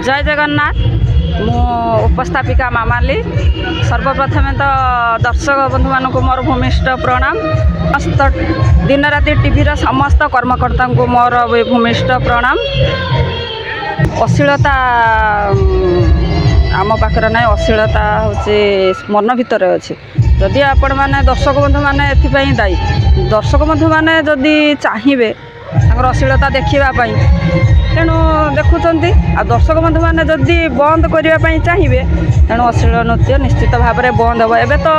जय जगन्नाथ मु उपस्थापिका मामाली सर्वप्रथमे तो दर्शक बंधु मान मोर भूमिष्ठ प्रणाम समस्त दिन राति टीवी समस्त कर्मकर्ता को मोर भूमिष्ठ प्रणाम। अश्लीलता आम पाखे ना अश्लीलता हूँ मन भितर अच्छे जदि आपण मैंने दर्शक बंधु मैंने एपाई दायी दर्शक बंधु मैंने जदि चाहिए अश्लीलता देखापी तेणु देखुं आ दर्शक बंधु मैंने जदि बंद करने चाहिए तेणु अश्लील नृत्य निश्चित भाव में बंद हे। एवं तो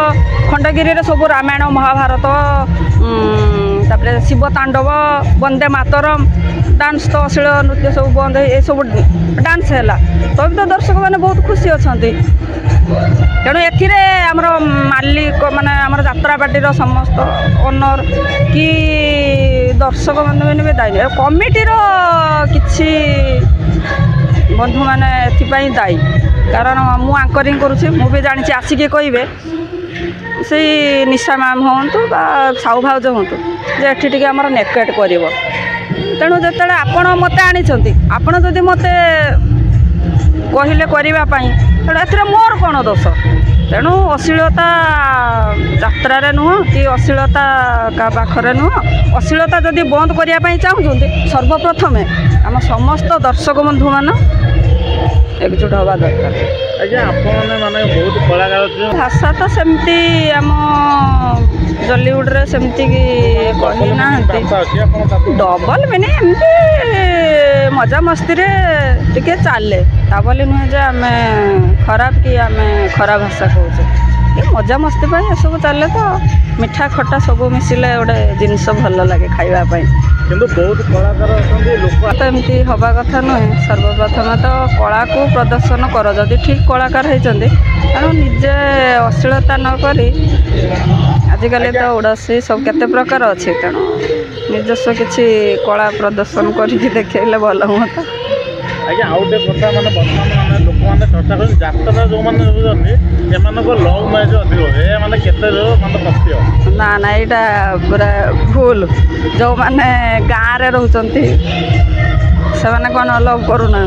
खंडगिरी सब रामायण महाभारत तापर शिव तांडव वंदे मातरम डांस तो अश्लील नृत्य सब बंद ये सब डांस है तो भी तो दर्शक मैंने बहुत खुशी अच्छा तेणु एमर मालिक माने आमर यात्रा पार्टीर समस्त ओनर कि दर्शक बंधु मैंने भी दायी कमिटीर किसी बंधु मैंने एपाई दायी कारण मु आंकरिंग करुँची मु भी जानी आसिक कहे से निशा मैम हूँ साहू भाउज हूँ जे एटी आमर नेकेट कर तेणु जो आपण मत आनी आपण जदि मत कहले करने तेणु ए मोर कौन दोष तेणु अश्लीलता यात्रा नुह कि अश्लीलता का पाखरे नुह अश्लीलता जदि बंद करने चाहते सर्वप्रथमे आम समस्त दर्शक बंधु मान एकजुट हवा दरकार। बहुत कलाकार भाषा तो सेमती आम जलीउड रे सेमती कही ना डबल मैंने एमती मजा मस्ती रे टिके चले ता बोली नुहे जे आम खराब कि आम खराब भाषा कहे मजा मस्ती सब चले तो मिठा खटा सब मिसिले गोटे जिनस भल लगे खावाई किंतु बहुत कलाकार लोक तो एमती हवा कथा नुहे। सर्वप्रथम तो कला को प्रदर्शन कर जदि ठीक कलाकार होती तेणु निजे अश्लीलता नक आजिकल तो उड़ासी सब केते प्रकार अच्छे तेणु निजस्व किसी कला प्रदर्शन करके देखले भल हुआ। आज्ञा आउ गोटे कथा माने बर्तमान माने लोक माने चर्चा कर यात्रा जो माने एमानक लव मैरेज अधिक ए माने केते माने सत्य ना ना यहाँ पूरा भूल जो माने गाँव रे रहउचंती से माने कौन लव करूना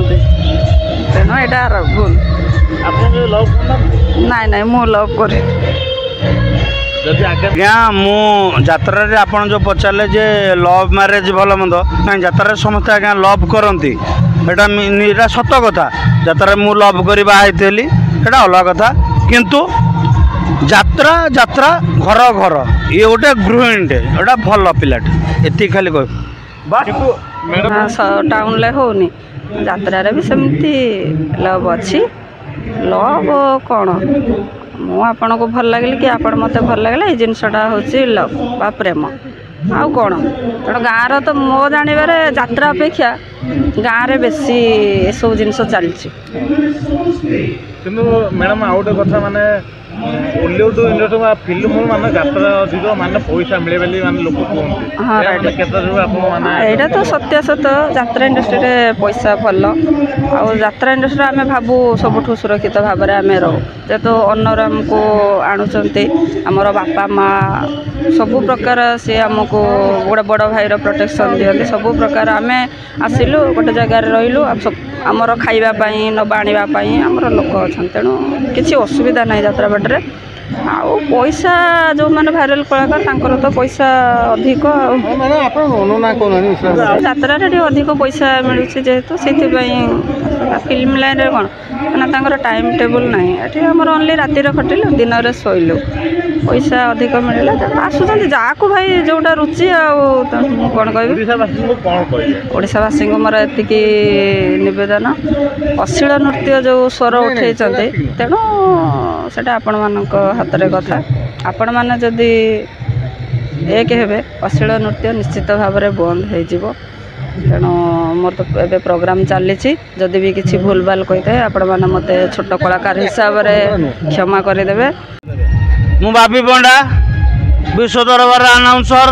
तेणु यहाँ भूल आप लव करना नाई नाई मु लव करे आज्ञा मु यात्रा रे आपन जो पचारे जे लव मैरेज भल मंद ना यात्रा समस्त आज्ञा लव करती एटा सत कथा यात्रा मु लव कर बाहली एटा अलग कथा किंतु यात्रा यात्रा घर घर ये गोटे गृहिणी एटा भल पिलाटे एति खाली कह टाउन ले होनी यात्रा रे भी सेमती लव अच्छी लव कौन मु आपन को भल लगे कि आपण मत भल लगे ये जिनसटा हूँ लव बा प्रेम आउ कौन तेणु गाँव तो मो जानवर यात्रा अपेक्षा गाँव में बेसी ये सब जिनस चलती किंतु मैडम आउ गोटे कथा माने बॉलीवुड इंडस्ट्री फिल्म माने यात्रा अधिक माने पैसा मिले बोली माने लोक कहते हाँ यहाँ तो सत्य सत यात्रा इंडस्ट्री रे पैसा भल आउ यात्रा इंडस्ट्री आम भावु सबुठ सुरक्षित भाव में आम रहू जेहेतु ओनर आमको आणुचंती आमर बापा माँ सबु प्रकार सी आमको गोटे बड़ भाईर प्रोटेक्शन दिखती सबु प्रकार आम आसिलु गोटे जगार रहिलु आमर खाइबापाई नबा आनिबापाई आमर लोक अच्छा तेणु किसी असुविधा ना यात्रा बाटे आउ पैसा जो मैंने भाइराल कलाकार तांकर तो पैसा अधिक यात्रा अधिक पैसा मिलूँ जेहेतु से फिल्म लाइन रे कौन मैंने टाइम टेबुल ना ये आमर ओनली राति खटिलु दिन में शोलु पैसा अधिक मिलला आसुँच जहाँ को भाई जोटा रुचि कौन कह ओडावासी को मोर एति नवेदन अश्लील नृत्य जो स्वर उठे तेणु से आपण मान हाथ में कथा आपण मैंने जदि एक हे अश्लील नृत्य निश्चित भाव में बंद हो तेणु मोर तो ए प्रोग्राम चली जदि भी किसी भूल भाल कही था आपण मैंने मत छोट कलाकार हिसाब से क्षमा करदे। मु बाबी पंडा विश्व दरबार अनाउंसर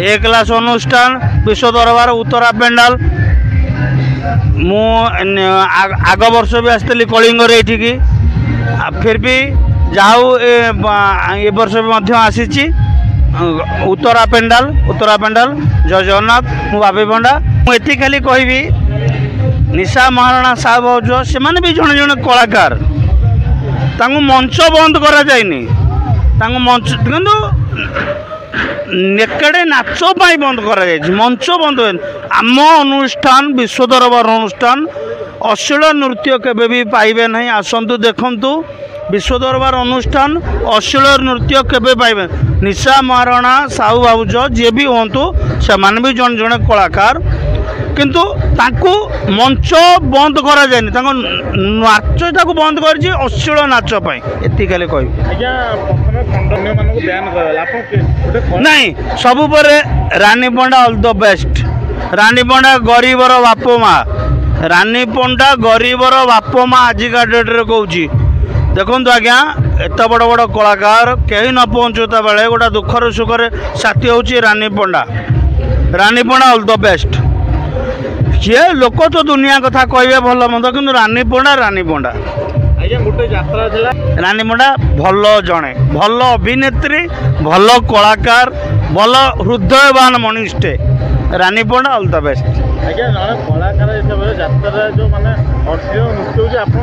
ए क्लास अनुष्ठान विश्व दरबार उत्तरा पेंडाल मु आग वर्ष भी आसती कलिंग ये फिर भी जाऊ ए वर्ष भी आसी उत्तरा पेंडाल जय जगन्नाथ मु बाबी पंडा मुझे खाली कहबी निशा महाराणा साहब भाउज से भी जड़े जड़े कलाकार मंच बंद करा जाइनी मंच किंतु नेकेड़े नाच बंद करा जाए मंच बंद हुए आम अनुष्ठान विश्व दरबार अनुष्ठान अश्लील नृत्य केबे भी पाइबे नहीं आसतु देखंतु विश्व दरबार अनुष्ठान अश्लील नृत्य केबे पाइबे निशा महाराणा साहू भाउज जी भी हूँ से भी जड़े जड़े कलाकार किंतु तांको मंच बंद करा जाए नाचटा को बंद कर अश्लील नाच एति खाली कह नहीं सबू पर रानी पंडा ऑल द बेस्ट रानी पंडा गरीबर बाप माँ रानी पंडा गरीबर बाप माँ आजिका डेट्रे कौच देखो आज्ञा एत बड़ बड़ कलाकार कहीं न पहुँचुता बेले गोटा दुखर सुखर साथी हूँ रानी पंडा ऑल द बेस्ट ये लोक तो दुनिया कथा कहे भल मंद कि रानी पंडा गोटे यात्रा रानी पंडा भल जड़े भल अभिनेत्री भल कलाकार भल हृदयवान मनुष्य रानी पंडा ऑल द बेस्ट आज्ञा जड़े कलाकार हिसाब से यात्रा जो माने अश्लील नृत्य आप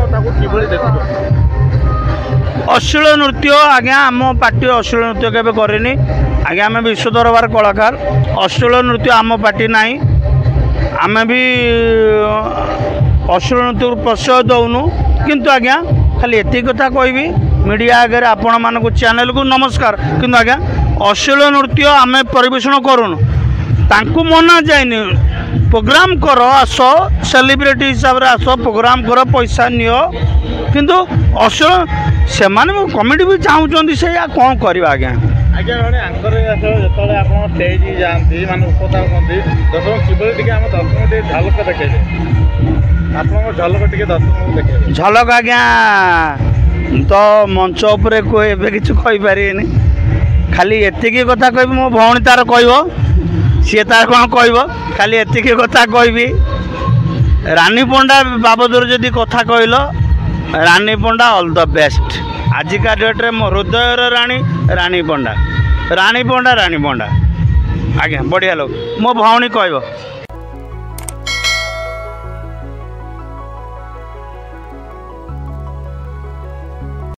अश्लील नृत्य आज्ञा आम पार्टी अश्लील नृत्य केबे करेनी आज्ञा आम विश्व दरबार कलाकार अश्लील नृत्य आम पार्टी नहीं आम भी अश्लील नृत्य प्रश्रय दौनु किंतु आज्ञा खाली एति कथा कहबी मीडिया आगे आपण मानक चैनल को नमस्कार किंतु आज्ञा अश्लील नृत्य आम परिवेषण करूँ तांकु मना जाए प्रोग्राम कर आस सेलिब्रिटी हिसाब से आस प्रोग्राम कर पैसा नियो किंतु अश्लील से कमिटी भी चाहूँ से कौन करवा आज्ञा आज्ञा जड़े आंकर जो आप स्टेज जाती माने उपस्था करते दर्शक किभली टे आम दर्शक टे झलक देखे आप झलक टे दर्शक देखे झलक आज्ञा तो मंच उपरे कोई किसी कहीपर खाली एतिकी कथा कह मो भौणी तार कह सी तार कौन कह खाली एतिकी कथा कहबी रानी पंडा बाबद जदि कथा कहल रानी पंडा ऑल द बेस्ट आजिका डेट्रे मो हृदयर रानी पंडा आज्ञा बढ़िया लोग मो भौणी कह